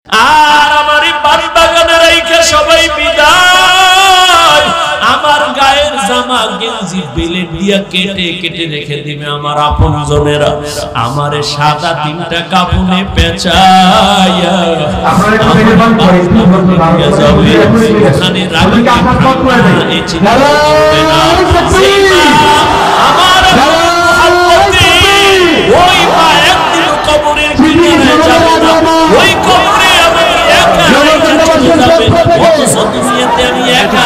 আর আমারই বাড়ি বাগানে রাইখা সবাই বিদায়। আমার গায়ের জামা গেঞ্জি বেলেট দিয়া কেটে কেটে রেখে দিবে আমার আপনজনেরা। আমারে সাদা তিনটা কাপড়ে পেঁচাইয়া ওখানে রাখি এই চিন্তা করবে না। আমার ওই মা একদিন কবরের কিনারে যাবে না, ওই কবরে আমাকে একা রেখে চলে যাবে। অথচ দুনিয়াতে আমি একা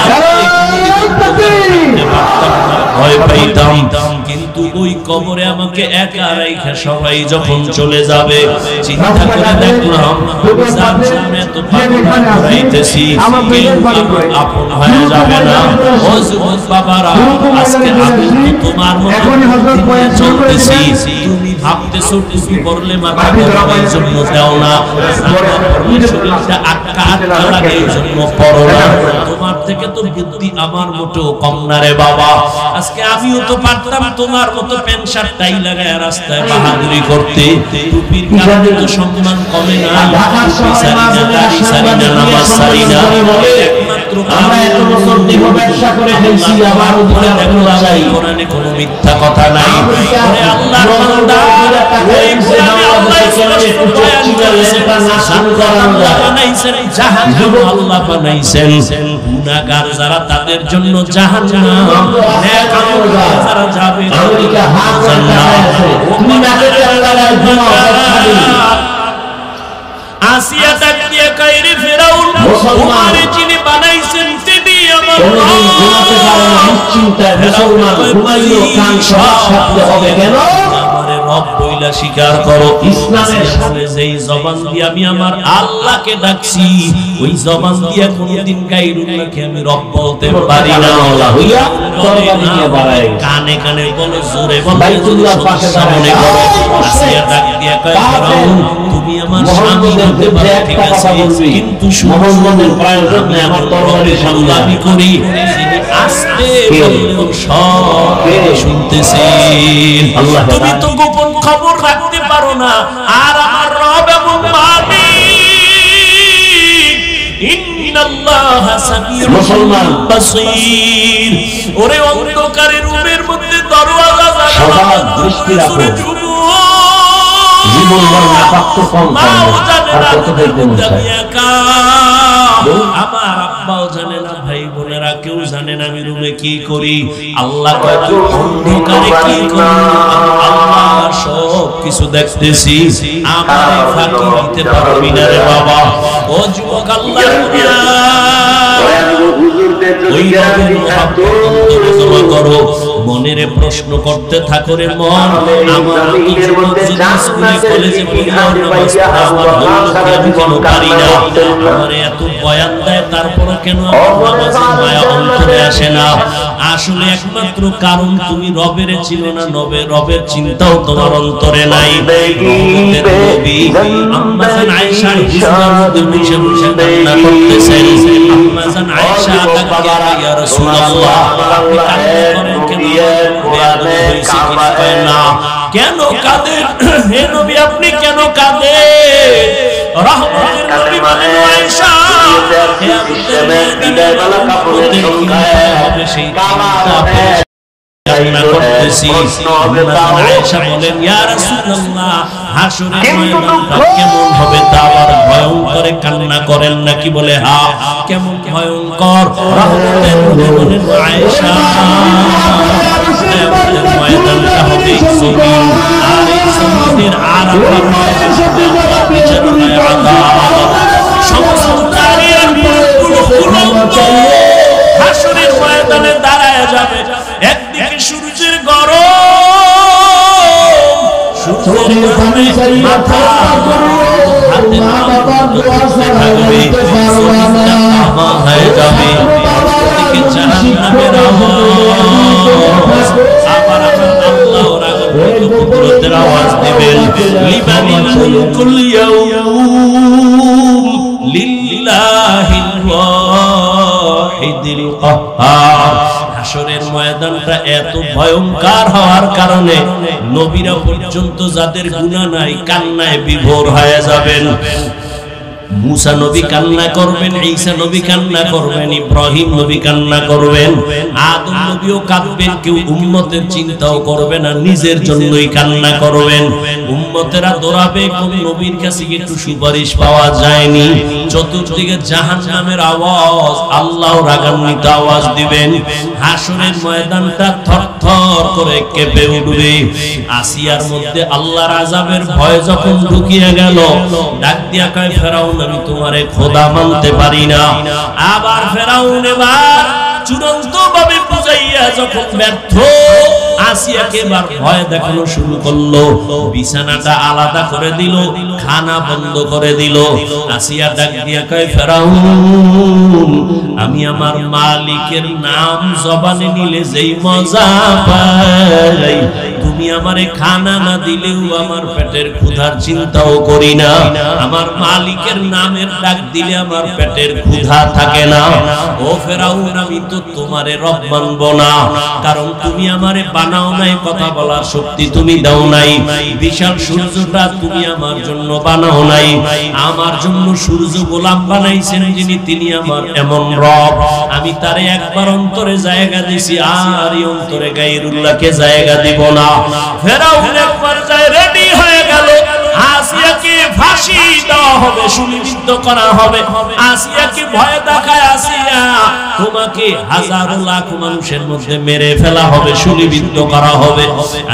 ভয় পাইতাম, কিন্তু ওই কবরে আমাকে একা রেখে সবাই যখন চলে যাবে, চিন্তা করে দেখলাম যার জন্য এত পাগল হইতেছি কেউ আমার আপন হয়ে যাবে না। ও যুবক বাবারা, আজকে আমি তোমার মতো চলতেছি, তুমি ভাবতেছো টুপি পরলে মাথা গরমের জন্য দেও না, শরীরটা আটকা আটকা লাগে এই জন্য পরো না। তোমার থেকে তো বুদ্ধি আমার মোটেও কম না রে বাবা। আজকে আমিও তো পারতাম তোমার মতো প্যান্ট শার্ট টাই লাগায় রাস্তায় বাহাদুরি করতে, টুপির কারণে তো সম্মান কমে না, টুপি সারি না, দাড়ি সারি না, নামাজ সারি না, একমাত্র আমরা এত বছর দেহ ব্যবসা করে ফেলছি, আমার উপরে দেখো চাই কোরআনে কোনো মিথ্যা কথা নাই। ওরে আল্লাহর বান্দা, ওই কোরআনে আল্লাহ বয়ান করেছেন আল্লাহ বানাইছেন জাহান্নাম, আল্লাহ বানাইছেন গুনাহগার যারা তাদের জন্য জাহান্নাম, নেক আমলদার যারা যাবে জান্নাত। তুমি নাকে আল্লাহর জন্য আসিয়া ডাক দিয়ে কয় রে ফেরাউন, তোমারে যিনি বানাইছেন তিনি আমার ঘুমাতে পারে না, নিশ্চিন্তায় মুসলমান ঘুমাইলো কান সব শব্দ হবে কেন? আমারে রব বইলা স্বীকার করো। ইসলামের সামনে যেই জবান দিয়ে আমি আমার আল্লাহকে ডাকছি, ওই জবান দিয়ে কোনদিন গায়রুল্লাহকে আমি রব বলতে পারি না। আল্লাহ হইয়া জবান নিয়ে বাড়ায়, কানে কানে বলো, জোরে বলো, বাইতুল্লাহর পাশে সামনে করো। আসিয়া ডাক দিয়ে কয় ফেরাউন, তুমি আমার স্বামী হতে পারো ঠিক আছে, কিন্তু মুহাম্মদের প্রয়োজন নেই আমার তরবারির সামনে আমি করি। যিনি আস্তে বললেও সব শুনতেছেন। তুমি তো গোপন খবর রাখতে পারো না, আর আমার রব এবং মালিক ইন্নাল্লাহা সামিউন বাসীর। ওরে অন্ধকারের রুমের মধ্যে দরওয়াজা জানালা দৃষ্টি রাখো, জীবন বড় নাপাক কম আর কত দেখবেন আমার আব্বাও জানে না, ভাই বোনেরা কেউ জানে না আমি রুমে কি করি। আল্লাহ কয় তুই অন্ধকারে কি করি, আল্লাহ সব কিছু দেখতেছি, আমারে ফাঁকি দিতে পারবি না রে বাবা। ও যুবক, আল্লাহ ওই রবের মহব্বত অন্তরে জমা করো, মনেরে প্রশ্ন করতে থাকো রে মন, আমার যুবক যদি স্কুলে কলেজে পড়িয়া নামাজ পড়া আমার হলো কি আমি কেন পারি না? আমারে এত বয়ান দেয় তারপরও কেন আমার নামাজের মায়া অন্তরে আসে না? আসলে একমাত্র কারণ তুমি রবের চিনো না, রবের চিন্তাও তোমার অন্তরে নাই। রহমতের নবী আম্মা জান আয়েশার হুজুরের মধ্যে বসে বসে কান্না করতেছেন। আম্মা জান আয়েশা তাকে ইয়া রাসূলুল্লাহ আপনি কান্না করেন কেন? বেয়াদব হইছে কি কয় না, কেন কাঁদেন হে নবী, আপনি কেন কাঁদেন? রহমতের নবী বলেন আয়েশা বিদায়বেলা কাপড়ের সংখ্যায় হবে সেই কান্না করতেছি। আয়েশা বলেন ইয়া রাসূলুল্লাহ হাসরের ময়দানটা কেমন হবে তা আবার ভয়ঙ্কর কান্না করেন নাকি? বলে হ্যাঁ, কেমন ভয়ঙ্কর? রহমতের নবী বলেন আয়েশা হাসরের ময়দানটা হবে জমিন, আর এই জমিনের আরাফার ময়দানটা বিচারণায় আযাব, সমস্ত নারীর মুখগুলো উলঙ্গ হাসরের ময়দানে দাঁড়ায় যাবে। একদিকে সূর্যের গরম, সূর্যের গরমে মাথা হাতে থাকবে, শরীরটা তামা হয়ে যাবে। একদিকে জাহান্নামের আওয়াজ, আবার আল্লাহর আগমন কুদরতের আওয়াজ দিবেন, লিমানিল মুলকুল ইয়াউম লিল্লাহিল ওয়াহিদিল কাহ্হার। হাসরের ময়দানটা এত ভয়ঙ্কর হওয়ার কারণে নবীরা পর্যন্ত যাদের গুনাহ নাই কান্নায় বিভোর হয়ে যাবেন। मूसा नबी कान्ना करबेन, ईसा नबी कान्ना करबेन, इब्राहिम नबी कान्ना करबेन, आदम नबीও কাঁদবেন। কেউ উম্মতের চিন্তাও করবে না, নিজের জন্যই কান্না করবেন। উম্মতেরা দৌড়াবে, কোন নবীর কাছে একটু সুপারিশ পাওয়া যায়নি। চতুর্দিকে জাহান্নামের আওয়াজ, আল্লাহ রাগান্বিত আওয়াজ দিবেন। হাসরের ময়দানটা থরথর করে কেঁপে উঠবে। আসিয়ার মধ্যে আল্লাহর আযাবের ভয় যখন ঢুকিয়ে গেল, ডাক দিয়া কয়, ফেরাউন আমি তোমারে খোদা মানতে পারি না। আবার ফেরাউন এবার চূড়ান্ত ভাবে বুঝাইয়া যখন ব্যর্থ, আসিয়াকে এবার ভয় দেখানো শুরু করলো। বিছানাটা আলাদা করে দিল, খানা বন্ধ করে দিল। আসিয়া ডাক দিয়া কয়, ফেরাউন আমি আমার মালিকের নাম জবানে নিলে যেই মজা পাই, তুমি আমারে খানা না দিলেও আমার পেটের ক্ষুধার চিন্তাও করি না। আমার মালিকের নামের ডাক দিলে আমার পেটের ক্ষুধা থাকে না। ও ফেরাউন আমি তো তোমারে রব মানব না, কারণ তুমি আমারে বানাও নাই, কথা বলার শক্তি তুমি দাও নাই। বিশাল সূর্যটা তুমি আমার জন্য বানাও নাই। আমার জন্য সূর্য গোলাম বানাইছেন যিনি, তিনি আমার এমন রব। আমি তারে একবার অন্তরে জায়গা দিছি, আর এই অন্তরে গায়রুল্লাহকে জায়গা দিব না। ফেরাউন একবার যায় রেডি হয়ে গেল, আসিয়াকে ফাঁসি দেওয়া হবে, সুনিবিদ্ধ করা হবে। আসিয়াকে ভয় দেখায়, আসিয়া তোমাকে হাজারো লাখ মানুষের মধ্যে মেরে ফেলা হবে, সুনিবিদ্ধ করা হবে।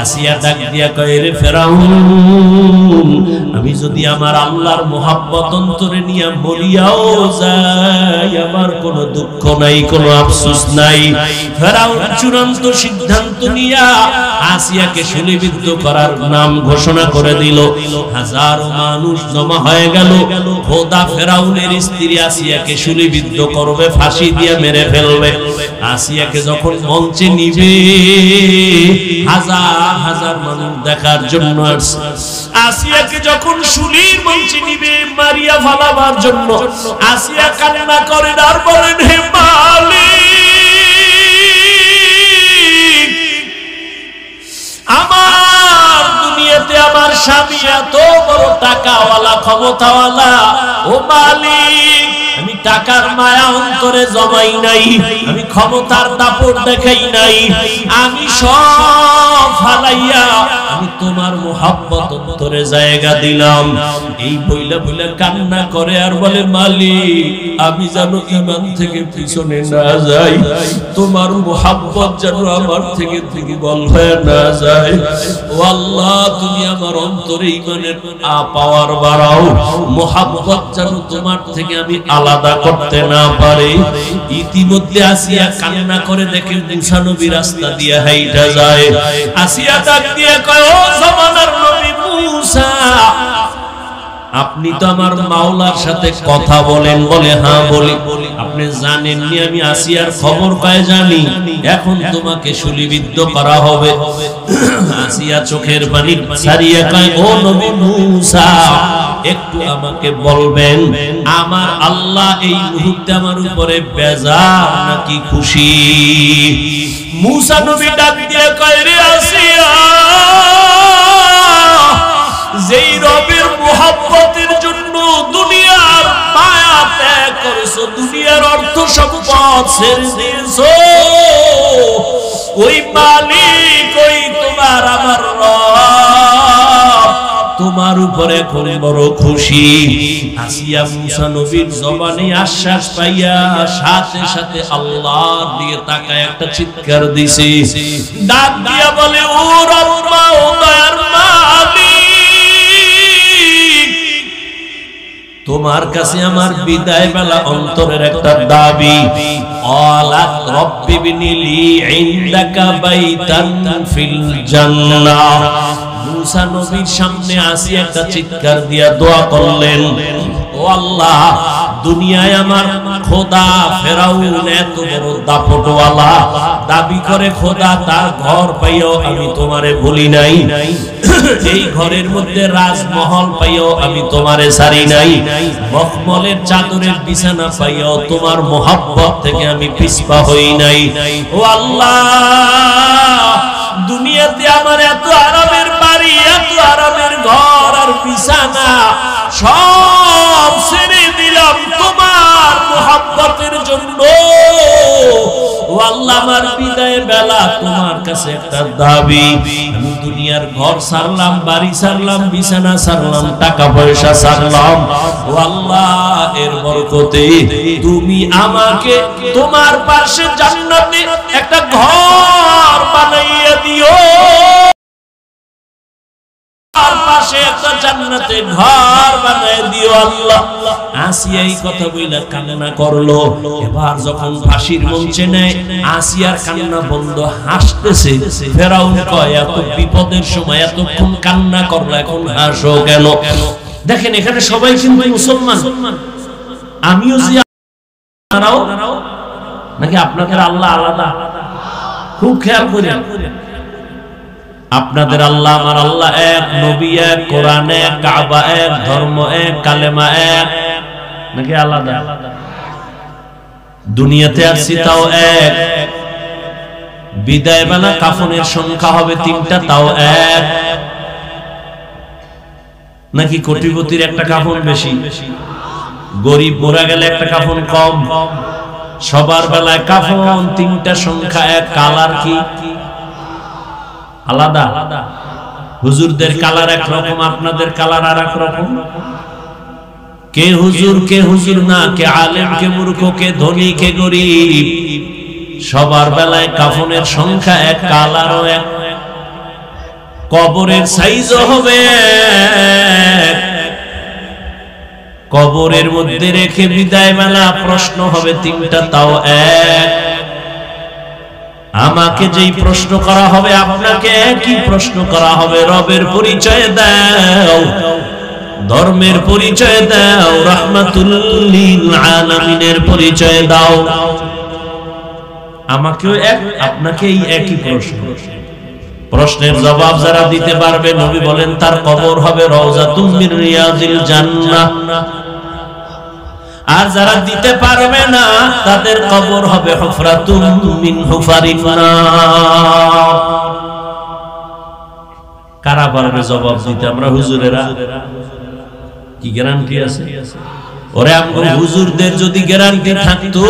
আসিয়া ডাক দিয়া কয়, রে ফেরাউন আমি যদি আমার আল্লাহর মোহাব্বত অন্তরে নিয়ে মরিয়াও যাই, আমার কোনো দুঃখ নাই, কোনো আফসোস নাই। ফেরাউন চূড়ান্ত সিদ্ধান্ত নিয়া আসিয়াকে সুনিবিদ্ধ করার নাম ঘোষণা করে দিল। হাজারো মানুষ জমা হয়ে গেল। খোদা ফেরাউনের স্ত্রী আসিয়াকে সুনিবিদ্ধ করবে, ফাঁসি দিয়ে মেরে ফেলবে। আসিয়াকে যখন মঞ্চে নিবে, হাজার হাজার মানুষ দেখার জন্য আসছে। আসিয়াকে যখন শুলির মঞ্চে নিবে মারিয়া ফেলাবার জন্য, আসিয়া কান্না করেন আর বলেন, হে মালিক, আমার দুনিয়াতে আমার স্বামী এত বড় টাকাওয়ালা, ক্ষমতাওয়ালা। ও মালিক আমি টাকার মায়া অন্তরে জমাই নাই, আমি ক্ষমতার দাপট দেখাই নাই, আমি সব ফালাইয়া আমি তোমার মোহাব্বত অন্তরে জায়গা দিলাম। এই বইলা বইলা কান্না করে আর বলে, মালিক আমি যেন ঈমান থেকে পিছনে না যাই, তোমার মোহাব্বত যেন আমার থেকে দুর্বল হয়ে না যায়। ও আল্লাহ তুমি আমার অন্তরে ঈমানের পাওয়ার বাড়াও, মোহাব্বত যেন তোমার থেকে আমি আলাদা করতে না পারে। ইতিমধ্যে আসিয়া কান্না করে দেখে মুসা নবী রাস্তা দিয়ে হাইটা যায়। আসিয়া ডাক দিয়ে কয়, ও জামানার নবী মুসা, আপনি তো আমার মাওলার সাথে কথা বলেন? বলে, হ্যাঁ বলি। আপনি জানেননি আমি আসিয়ার খবর পায় জানি, এখন তোমাকে সুলিবিদ্ধ করা হবে। আসিয়া চোখের পানি ছাড়িয়ে কয়, ও নবী মুসা একটু আমাকে বলবেন আমার আল্লাহ এই মুহূর্তে আমার উপরে বেজার নাকি খুশি? মুসা নবী ডাক দিয়ে কয়, রে আসিয়া, যেই রবের মুহাব্বতের জন্য দুনিয়ার মায়া ত্যাগ করেছো, দুনিয়ার অর্থ সম্পদ ছেড়ে দিয়েছো, ওই মালিক, ওই তোমার আমার রব তোমার উপরে এখন বড় খুশি। আসিয়া মুসা নবীর জবানে আশ্বাস পাইয়া সাথে সাথে আল্লাহর দিকে তাকায় একটা চিৎকার দিছে, ডাক দিয়া বলে, ও রব্বা, ও দয়ার মালিক, তোমার কাছে আমার বিদায় বেলা অন্তরের একটা দাবি। আলাত রব্বি বিনিলি ইনদাকা বাইতান ফিল জান্নাহ। মুসা নবীর সামনে আসি একটা চিৎকার দিয়া দোয়া করলেন, ও আল্লাহ, দুনিয়ায় আমার খোদা ফেরাউন এত বড় দাপটওয়ালা, দাবি করে খোদা, তার ঘর পাইও আমি তোমারে ভুলি নাই, এই ঘরের মধ্যে রাজমহল পাইও আমি তোমারে ছাড়ি নাই, মখমলের চাদরের বিছানা পাইও তোমার মোহাব্বত থেকে আমি পিছপা হই নাই। ও আল্লাহ, দুনিয়াতে আমার এত আরামের বাড়ি, এত আরামের ঘর আর বিছানা সব ছেড়ে দিলাম তোমার মুহাব্বতের জন্য। ও আল্লাহ, আমার বিদায় বেলা তোমার কাছে একটা দাবি, আমি দুনিয়ার ঘর ছাড়লাম, বাড়ি ছাড়লাম, বিছানা ছাড়লাম, টাকা পয়সা ছাড়লাম। ও আল্লাহ, এর বরকতে তুমি আমাকে তোমার পাশে জান্নাতে একটা ঘর বানাইয়া দিও, আর পাশে একটা জান্নাতে ঘর বানায় দিও আল্লাহ। আসিয়া এই কথা বইলা কান্না করলো। এবার যখন ফাঁসির মঞ্চে নেয়, আসিয়ার কান্না বন্ধ, হাসতেছে। ফেরাউন কয়, এত বিপদের সময় এতক্ষণ কান্না করলো, এখন হাসো কেন? দেখেন এখানে সবাই কিন্তু মুসলমান। আমিও যে নাকি আপনাদের আল্লাহ আলাদা? খুব খেয়াল করেন, আপনাদের আল্লাহ আমার আল্লাহ এক, নবী এক, কোরআন এক, কাবা এক, ধর্ম এক, কালেমা এক, নাকি আলাদা? দুনিয়াতে আসছি তাও এক, বিদায় বেলা কাফনের সংখ্যা হবে 3টা, তাও এক, নাকি কোটিপতির একটা কাফন বেশি, গরিব মরা গেলে একটা কাফন কম? সবার বেলায় কাফন 3টা, সংখ্যা এক, কালার কি আলাদা? হুজুরদের কালার একরকম, আপনাদের কালার আর এক রকম। কে হুজুর, কে হুজুর না, কে আলেম, কে মূর্খ, কে ধনী, কে গরিব, সবার বেলায় কাফনের সংখ্যা এক, কালারও এক, কবরের সাইজও হবে এক। কবরের মধ্যে রেখে বিদায় বেলা প্রশ্ন হবে 3টা, তাও এক। আমাকে যেই প্রশ্ন করা হবে, আপনাকে একই প্রশ্ন করা হবে। রবের পরিচয় দাও, ধর্মের পরিচয় দাও, রাহমাতুল লিল আলামিনের পরিচয় দাও। আমাকেও এক, আপনাকেই একই প্রশ্ন। প্রশ্নের জবাব যারা দিতে পারবে, নবী বলেন তার কবর হবে রওজাতুম মির রিয়াজিল জান্নাহ। আর যারা দিতে পারবে না, তাদের কবর হবে হুফরাতুম মিন হুফারিন নার। কারা পারবে জবাব দিতে? আমরা হুজুরেরা কি গ্যারান্টি আছে? ওরে আমগো হুজুরদের যদি গ্যারান্টি থাকতো,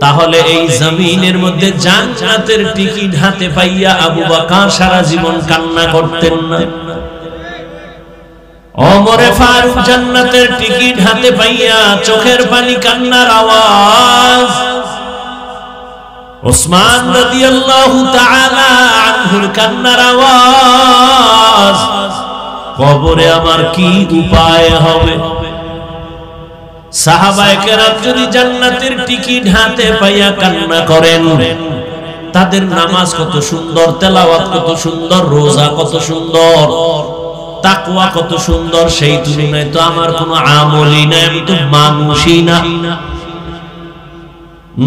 তাহলে এই জমিনের মধ্যে জান্নাতের টিকিট হাতে পাইয়া আবু বকর সারা জীবন কান্না করতেন না। ওমরে ফারুক জান্নাতের টিকিট হাতে পাইয়া চোখের পানি, কান্নার আওয়াজ। ওসমান রাদিয়াল্লাহু তাআলা আনহুর কান্নার আওয়াজ। কবরে আমার কি উপায় হবে? সাহাবায়ে কেরাম যদি জান্নাতের টিকিট হাতে পাইয়া কান্না করেন, তাদের নামাজ কত সুন্দর, তেলাওয়াত কত সুন্দর, রোজা কত সুন্দর, তাকওয়া কত সুন্দর, সেই তুলনায় তো আমার কোনো আমলই নাই, আমি তো মানুষই না।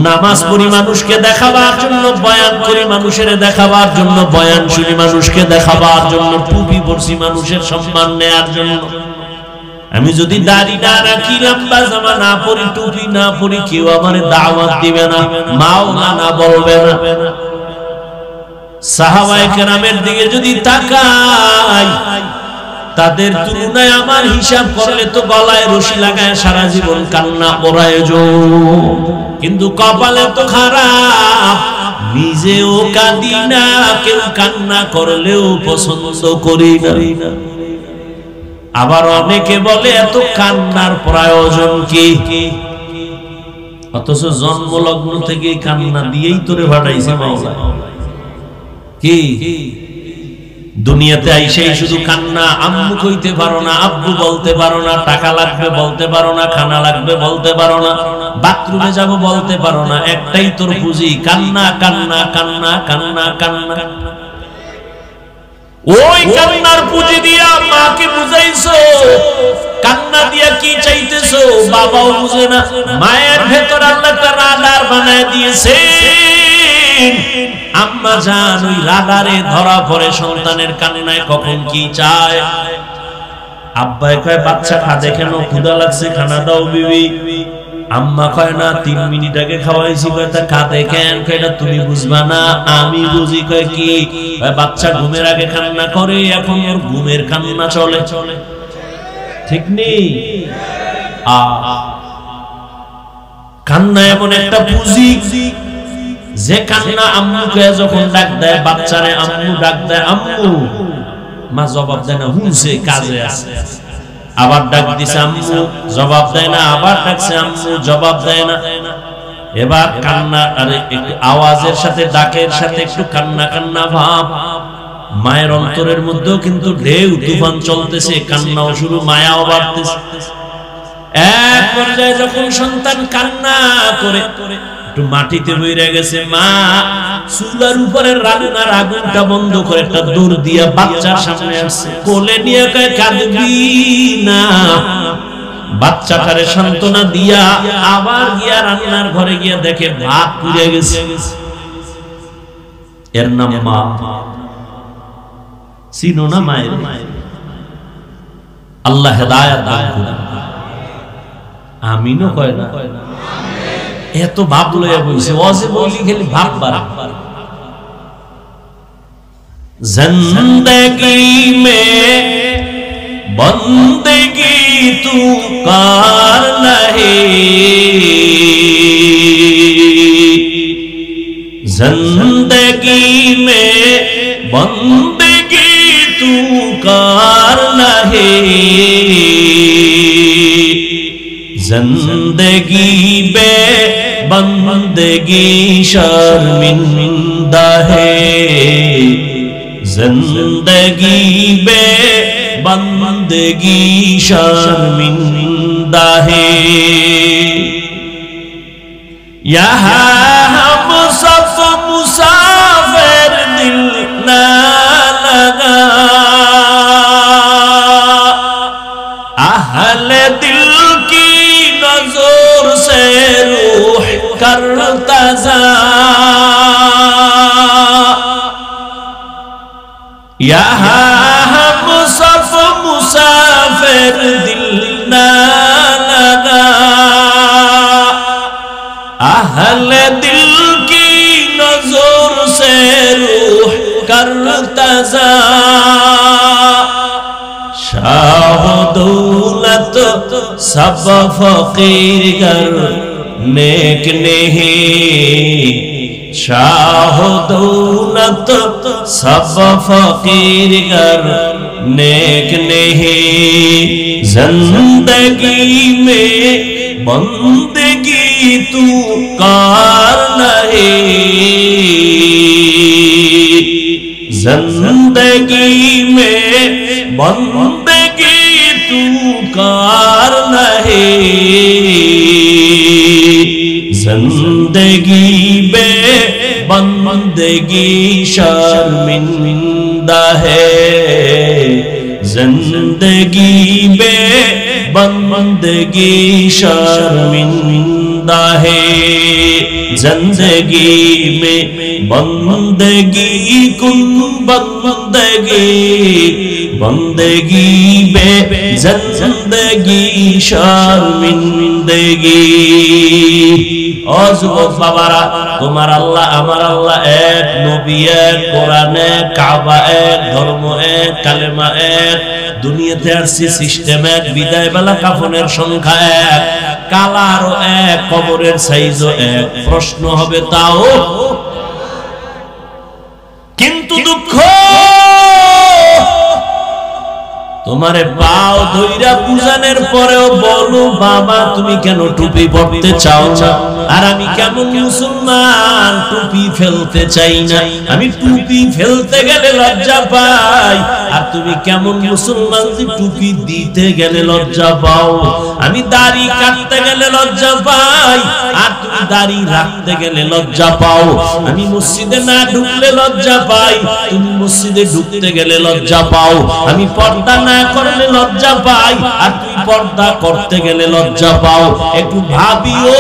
নামাজ পড়ি মানুষকে দেখাবার জন্য, বয়ান করি মানুষের দেখাবার জন্য, বয়ান শুনি মানুষকে দেখাবার জন্য, টুপি পরছি মানুষের সম্মান নেয়ার জন্য। আমি যদি দাড়ি না রাখি, লম্বা জামা না পরি, টুপি না পরি, কেউ আমারে দাওয়াত দিবে না, মাওলানা বলবে না। সাহাবায়ে কেরামের দিকে যদি তাকাই, তাদের তুলনায় আমার হিসাব করলে তো গলায় রশি লাগায় সারা জীবন কান্না প্রয়োজন। কিন্তু কপালে তো খারাপ, নিজেও কাঁদি না, কেউ কান্না করলেও পছন্দ করি না। আবার অনেকে বলে এত কান্নার প্রয়োজন কি? অথচ জন্মলগ্ন থেকে কান্না দিয়েই তোরে ভাটাইছে মাওলা। কি দুনিয়াতে আইসেই শুধু কান্না, আম্মু কইতে পারো না, আব্বু বলতে পারো না, টাকা লাগবে বলতে পারো না, খানা লাগবে বলতে পারো না, বাথরুমে যাব বলতে পারো না, একটাই তোর পুঁজি, কান্না কান্না কান্না কান্না কান্না। ওই কান্নার পুঁজি দিয়া মাকে বুঝাইছো, কান্না দিয়া কি চাইতেছো বাবাও বুঝে না। মায়ের ভেতর আল্লাহ একটা রাডার বানায় দিয়েছে। আম্মা জান ওই রাডারে ধরা পড়ে সন্তানের কান্নায় কখন কি চায়। আব্বাই কয় বাচ্চা কাঁদে কেন? ক্ষুধা লাগছে, খানা দাও বিবি। আম্মা কয় না 3 মিনিট আগে খাওয়াইছি, কয় তা কাঁদে কেন? কয় না তুমি বুঝবা না, আমি বুঝি। কয় কি? বাচ্চা ঘুমের আগে কান্না করে, এখন ওর ঘুমের কান্না চলে, ঠিক নেই? কান্না এমন একটা পুঁজি যে কান্না আম্মুকে যখন ডাক দেয়, বাচ্চারে আম্মু ডাক দেয়, আম্মু, মা জবাব দেয় না, হুনছে কাজে আছে। আবার ডাক দিছে আম্মু, জবাব দেয় না, আবার ডাকছে আম্মু, জবাব দেয় না। এবার কান্না, আরে একটু আওয়াজের সাথে ডাকের সাথে একটু কান্না কান্না ভাব। মায়ের অন্তরের মধ্যেও কিন্তু ঢেউ তুফান চলতেছে, কান্নাও শুরু, মায়াও বাড়তেছে। এক পর্যায়ে যখন সন্তান কান্না করে একটু মাটিতে বইরে গেছে, মা চুলার উপরে রান্নার আগুনটা বন্ধ করে একটা দৌড় দিয়া বাচ্চার সামনে আসছে, কোলে নিয়ে কয় কাঁদবি না। বাচ্চাটারে সান্ত্বনা দিয়া আবার গিয়া রান্নার ঘরে গিয়া দেখে ভাত পুড়ে গেছে। এর নাম মা। চিনো না মায়ের? আল্লাহ হেদায়েত দান করুন। আমিনও কয় না? এত ভাব লইয়া বলছে, ওয়াজে বলি খালি ভাব বাড়ে। জিন্দেগি মে বন্দেগি তু কার নহি, জিন্দেগি মে বন্দেগি তু কার নহি, जिंदगी बे बंदगी शर्मिंदा है, जिंदगी बे बंदगी शर्मिंदा है। यहाँ हम सब मुसाफिर दिल ना लगा, अहले दिल जोर से रूह करता जा, यहाँ हम सब मुसाफिर दिल ना लगा, अहले दिल की नजर से रूह करता जा। शाह दौलत सब फकीर कर नेक नहीं, शाह दौलत सब फकीर कर नेक नहीं, जिंदगी में बंदगी तू कार नहीं, जिंदगी में बंदगी तू कार नहीं, जिंदगी बे बंदगी शर्मिंदा है, जिंदगी बे बंदगी शर्मिंदा है, जिंदगी में बंदगी कुन बंदगी, बंदगी बे जिंदगी शर्मिंदगी। ও যুবক বাবারা, তোমার আল্লাহ আমার আল্লাহ এক, নবী এক, কোরআন এক, কাবা এক, ধর্ম এক, কালেমা এক, দুনিয়াতে আসছে সিস্টেম এক, বিদায় বেলা কাফনের সংখ্যা এক, কালারও এক, কবরের সাইজও এক। প্রশ্ন হবে তাও, কিন্তু দুঃখ তোমারে পাও ধইরা বুঝানোর পরেও বলো, বাবা তুমি কেন টুপি পরতে চাও না? আর আমি কেমন মুসলমান টুপি ফেলতে চাই না, আমি টুপি ফেলতে গেলে লজ্জা পাই। আর তুমি কেমন মুসলমান যে টুপি দিতে গেলে লজ্জা পাও? আমি দাড়ি কাটতে গেলে লজ্জা পাই, আর তুমি দাড়ি রাখতে গেলে লজ্জা পাও। আমি মসজিদে না ঢুকলে লজ্জা পাই, তুমি মসজিদে ঢুকতে গেলে লজ্জা পাও। আমি পর্দা না করলে লজ্জা পাই, আর তুই পর্দা করতে গেলে লজ্জা পাও। একটু ভাবিও,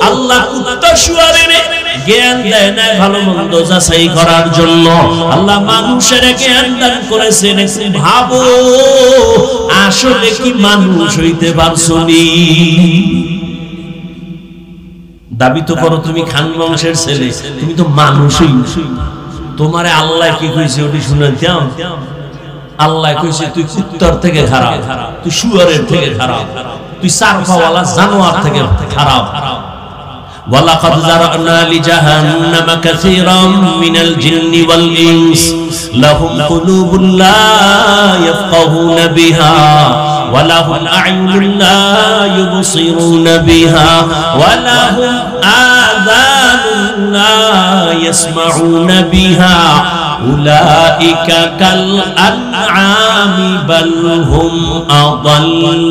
আল্লাহ কুত্তা শুয়ারের জ্ঞান দেয় না ভালো মন্দ যাচাই করার জন্য, আল্লাহ মানুষের জ্ঞান দান করেছেন। ভাবো আসলে কি মানুষ হইতে পারছনি? দাবি তো করো তুমি খান বংশের ছেলে, তুমি তো মানুষই। তোমারে আল্লাহ কি কইছে ওটি শুনাইতাম? আল্লাহ কইছে তুই কুত্তার থেকে খারাপ, তুই শুয়ারের থেকে খারাপ, তুই সারফাওয়ালা জানোয়ার থেকে খারাপ। ওয়ালাকাদ যারানা লিজাহান্নামা কাসীরাম মিনাল জিন্নি ওয়াল ইনস লাহুম কুলুবুন লা ইয়াফকাহুনা বিহা ওয়া লাহুম আ'য়ুনুন লা ইউবসিরুনা বিহা ওয়া লাহুম আযানুন লা ইয়াসমাউনা বিহা উলাইকা কাল আনআমি বাল হুম আদাল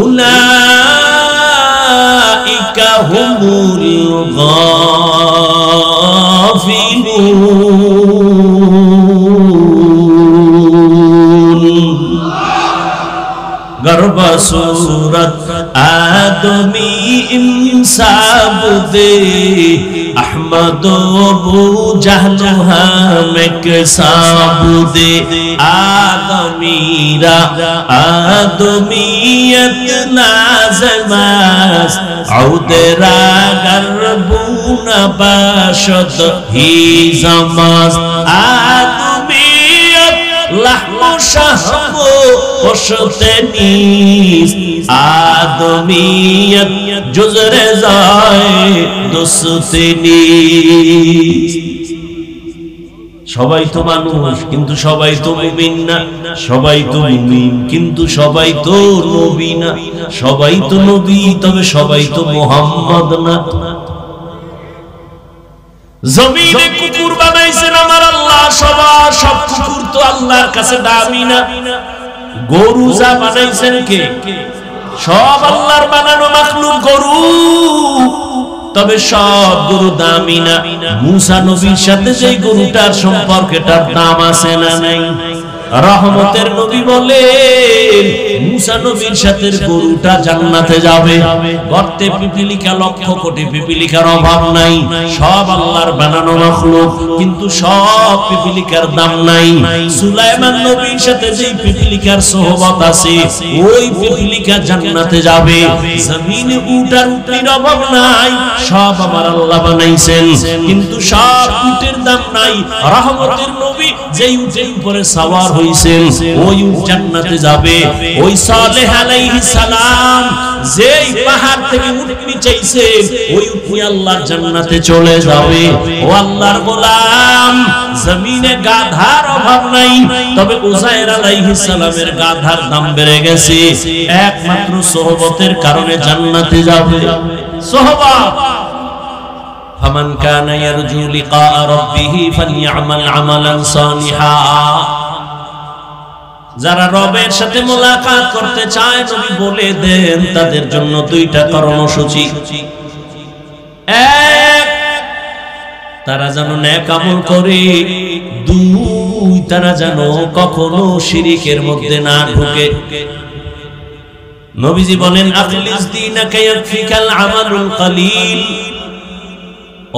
উলাইকা হুমুল গাফিলুন। গর্ব সূরত আদমি ইনসাব দে अहमद अबू जहल हम के साबुदे आदमीरा आदमीयत नाज़मास औदरा गरबूना बाशद ही जमास आदमीयत लहमो शहमो ओशतनीस आदमीयत जुज़रे जाए दोस्तिनी। সবাই তো মানুষ কিন্তু সবাই তো মুমিন না, সবাই তো মুমিন কিন্তু সবাই তো নবী না, সবাই তো নবী তবে সবাই তো মুহাম্মদ না। জমিনে কুকুর বানাইছেন আমার আল্লাহ, সব কুকুর তো আল্লাহর কাছে দামি না। গরু যা বানাইছেন কে? সব আল্লাহর বানানো মাখলুক গরু, তবে সব গরু দামি না। মুসা নবীর সাথে যে গরুটার সম্পর্কটার দাম আছে না নাই? রহমতের নবী বলেন মুসা নবীর সাথে গরুটা জান্নাতে যাবে। গর্তে পিপিলিকা, লক্ষ কোটি পিপিলিকার অভাব নাই, সব আল্লাহর বানানো মাখলুক কিন্তু সব পিপিলিকার দাম নাই। সুলাইমান নবীর সাথে যে পিপিলিকার সোহবত আছে ওই পিপিলিকা জান্নাতে যাবে। জমিনে উটার উটের অভাব নাই, সব আমার আল্লাহ বানাইছেন কিন্তু সব উটের দাম নাই। রহমতের নবী যেই উটের উপরে সওয়ার হইছেন ওই উট জান্নাতে যাবে। ওই সালেহ আলাইহিস সালাম যেই পাহাড় থেকে উট নিচেইছে ওই উট নিয়ে আল্লাহর জান্নাতে চলে যাবে। ও আল্লাহর গোলাম, জমিনে গাধার অভাব নাই, তবে উযাইর আলাইহিস সালামের গাধার দাম বেড়ে গেছে, একমাত্র সোহবতের কারণে জান্নাতে যাবে। সোহবত ফামান কানা ইয়ারজু লিকা রাব্বিহি ফালইআমাল আমালান সালিহা। যারা রবের সাথে মোলাকাত করতে চায় নবী বলে দেন তাদের জন্য দুইটা কর্মসূচি। এক, তারা যেন নেক আমল করে। দুই, তারা যেন কখনো শিরকের মধ্যে না ঢোকে। নবীজি বলেন আখলিস দীনাকা ইয়াকফিকাল আমালুল কলিল।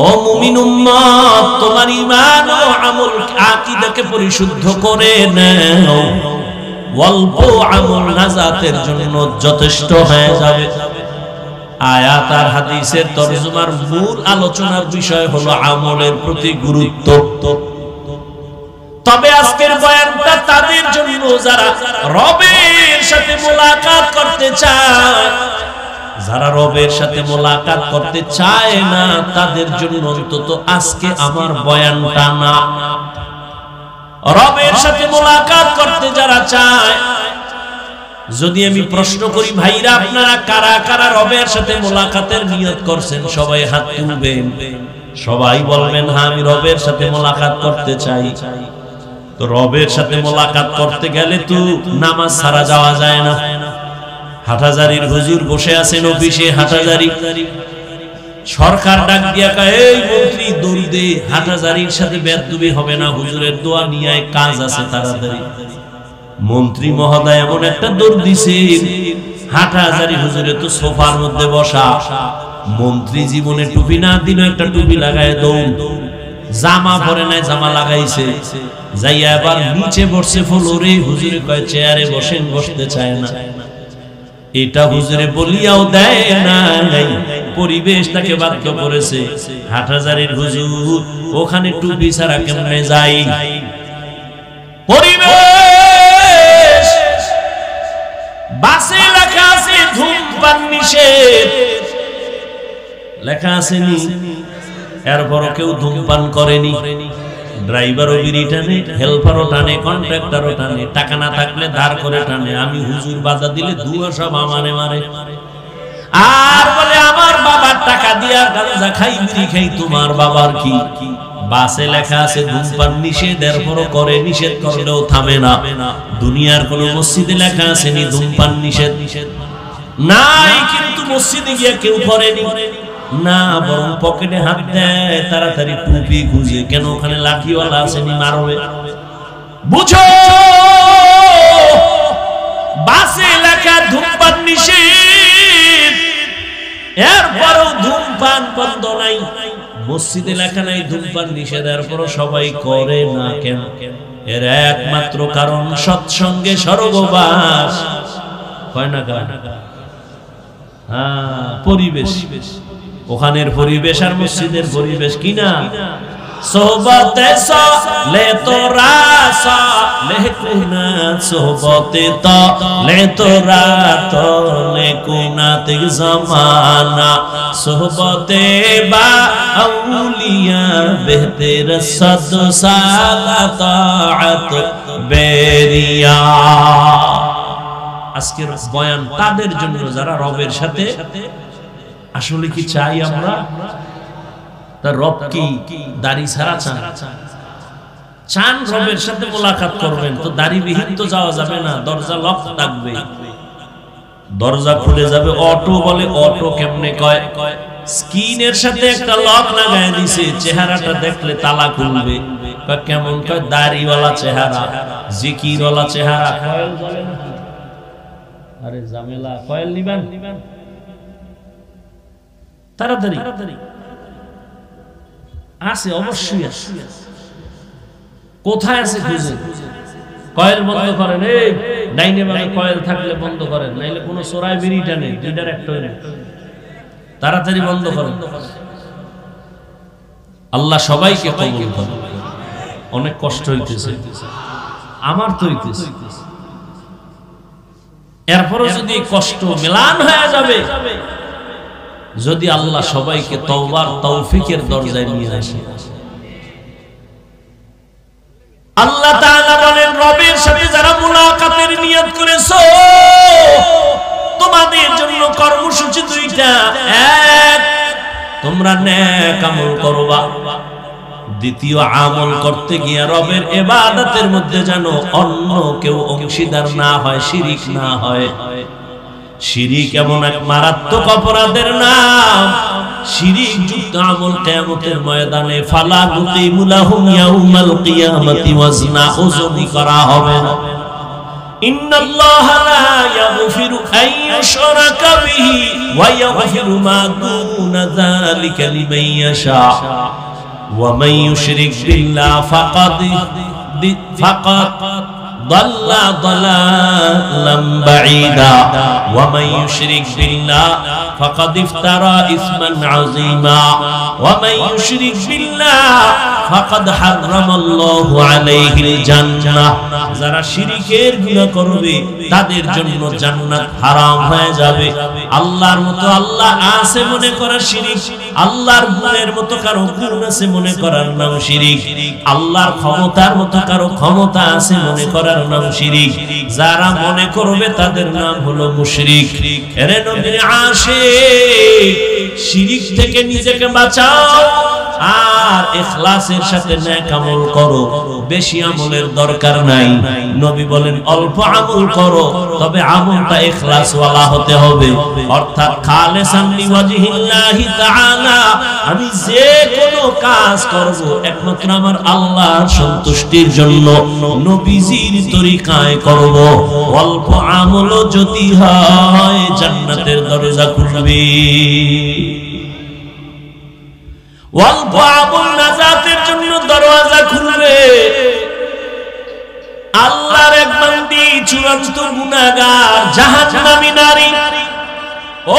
ও মুমিন উম্মত, তোমার ঈমান ও আমল আকীদাকে পরিশুদ্ধ করে নাও, অল্প আমল নাজাতের জন্য যথেষ্ট হয়ে যাবে। আয়াত আর হাদিসের তরজমার মূল আলোচনার বিষয় হলো আমলের প্রতি গুরুত্ব। তবে আজকের বয়ানটা তাদের জন্য যারা রবের সাথে মোলাকাত করতে চায়। যারা রবের সাথে মোলাকাত করতে চায় না তাদের জন্য অন্তত আজকে আমার বয়ানটা না। রবের সাথে মোলাকাত করতে যারা চায়, যদি আমি প্রশ্ন করি ভাইরা আপনারা কারা কারা রবের সাথে মোলাকাতের নিয়ত করছেন, সবাই হাত তুলবেন। সবাই বলবেন হ্যাঁ আমি রবের সাথে মোলাকাত করতে চাই। তো রবের সাথে মোলাকাত করতে গেলে তো নামাজ ছাড়া যাওয়া যায় না। হাটহাজারীর হুজুর বসে আছেন অফিসে, হাটহাজারী সরকার ডাক দিয়া কয় এই মন্ত্রী দৌড় দে, হাটহাজারীর সাথে বেয়াদবি হবে না, হুজুরের দোয়া নিয়ে কাজ আছে তাড়াতাড়ি। মন্ত্রী মহোদয় এমন একটা দৌড় দিছে, হাটহাজারী হুজুরে তো সোফার মধ্যে বসা। মন্ত্রী জীবনে টুপি না দিন একটা টুপি লাগায় দৌড়, জামা পরে নাই জামা লাগাইছে, যাইয়া আবার নিচে বসছে ফ্লোরে। হুজুরে কয় চেয়ারে বসেন, বসতে চায় না। এটা হুজুরে বলিয়াও দেয় না, পরিবেশ তাকে বাধ্য করেছে। হাটহাজারীর হুজুর ওখানে টুপি ছাড়া কেমনে যাই? পরিবেশ বাসে লেখা আছে ধূমপান নিষেধ, লেখা আছে নি, এরপরও কেউ ধূমপান করেনি। ড্রাইভারও বিড়ি টানে, হেল্পারও টানে, কন্ট্রাক্টরও টানে, টাকা না থাকলে ধার করে টানে। আমি হুজুর বাধা দিলে ধুয়া সব আমারে মারে, আর বলে আমার বাবার টাকা দিয়া গাঁজা খাই, বিড়ি খাই। তোমার বাবার কি? বাসে লেখা আছে ধূমপান নিষেধ, এরপরও করে, নিষেধ করলেও থামে না। দুনিয়ার কোন মসজিদে লেখা আছে নি ধূমপান নিষেধ? নাই, কিন্তু মসজিদে গিয়া কেউ করেনি না, বরং পকেটে হাত দেয়, তাড়াতাড়ি টুপি খুঁজে। কেন? ওখানে লাঠিওয়ালা আসেনি, মারবে। বুঝো, বাসে লেখা ধূমপান নিষেধ, এরপরও ধূমপান বন্ধ নাই। মসজিদে লেখা নাই ধূমপান নিষেধ, এরপরও সবাই করে না। কেন? এর একমাত্র কারণ সৎসঙ্গে স্বর্গবাস হয় না। পরিবেশ, ওখানের পরিবেশ আর মসজিদের পরিবেশ কিনা? সোহবতে সলে তোরা সলে কুনা, সোহবতে তলে তোরা তলে কুনাতে জামানা, সোহবতে বা আউলিয়া বেহতের সদ সালাত বেরিয়া। আজকের বয়ান তাদের জন্য যারা রবের সাথে আসলে কি চাই আমরা? তার রব কি দাড়ি ছাড়া চান? চান রবের সাথে মোলাকাত করবেন, তো দাড়িবিহীন তো যাওয়া যাবে না, দরজা লক থাকবে, দরজা খুলে যাবে। অটো বলে, অটো কেমনে কয়? স্ক্রিনের সাথে একটা লক লাগায় দিছে, চেহারাটা দেখলে তালা খুলবে। কেমন কয়? দাড়িওয়ালা চেহারা, জিকিরওয়ালা চেহারা। কয়েল বলে নাকি? আরে জামেলা, কয়েল নিবেন তাড়াতাড়ি আছে, অবশ্যই আছে। কোথায় আছে খুঁজে? কয়েল বন্ধ করেন, এই ডাইনে বামে কয়েল থাকলে বন্ধ করেন, নাইলে কোনো চোরাই বিড়ি টানে, দুইটার একটা তাড়াতাড়ি বন্ধ করেন। আল্লাহ সবাইকে কবুল করুন। অনেক কষ্ট হইতেছে, আমার তো হইতেছে। এরপরও যদি কষ্ট মেলান হয়ে যাবে, যদি আল্লাহ সবাইকে তওবার তৌফিকের দরজায় নিয়ে আসে। আল্লাহ তাআলা বলেন, রবের সাথে যারা মুলাকাতের নিয়ত করেছো, তোমাদের জন্য কর্মসূচি দুইটা। এক, তোমরা নেক আমল করবা। দ্বিতীয়, আমল করতে গিয়ে রবের ইবাদতের মধ্যে যেন অন্য কেউ অংশীদার না হয়, শিরিক না হয়। শিরিক এমন এক মারাত্মক অপরাধের নাম, শিরিক যুক্ত আমল কিয়ামতের ময়দানে ফালা নুকিমু লাহুম ইয়াউমাল কিয়ামাতি ওয়াজনা, ওজনই করা হবে না। ইন্নাল্লাহা লা ইয়াগফিরু আন ইউশরাকা বিহি ওয়া ইয়াগফিরু মা দুনা যালিকা লিমান ইয়াশা ওয়া মান ইউশরিক বিল্লাহি ফাকাদ ضل ضلالا بعيدا ومن يشرك بالله فقد افترى اثما عظيما ومن يشرك بالله فقد حرم الله عليه الجنه। যারা শিরকের গুনাহ করবে তাদের জন্য জান্নাত হারাম হয়ে যাবে। আল্লাহর মতো আল্লাহ আছে মনে করা শিরক, আল্লাহর গুণের মতো কারো গুণ আছে মনে করার নাম শিরক, আল্লাহর ক্ষমতার মতো কারো ক্ষমতা আছে মনে করার নাম শিরক। যারা মনে করবে তাদের নাম হলো মুশরিক। এরে নবীর আশিক, শিরক থেকে নিজেকে বাঁচাও আর ইখলাসের সাথে নেক আমল করো। বেশি আমলের দরকার নাই। নবী বলেন অল্প আমল করো, তবে আমলটা ইখলাস ওয়ালা হতে হবে, অর্থাৎ খালিসান লিওয়াজহিল্লাহি তাআলা। আমি যে কোনো কাজ করব একমাত্র আমার আল্লাহর সন্তুষ্টির জন্য, নবীজির তরিকায় করব। অল্প আমলও যদি হয় জান্নাতের দরজা খুলবে। অল্প আমল নাজাতের জন্য দরওয়াজা খুলবে। আল্লাহর এক বান্দি চূড়ান্ত গুনাহগার, জাহান্নামী নারী,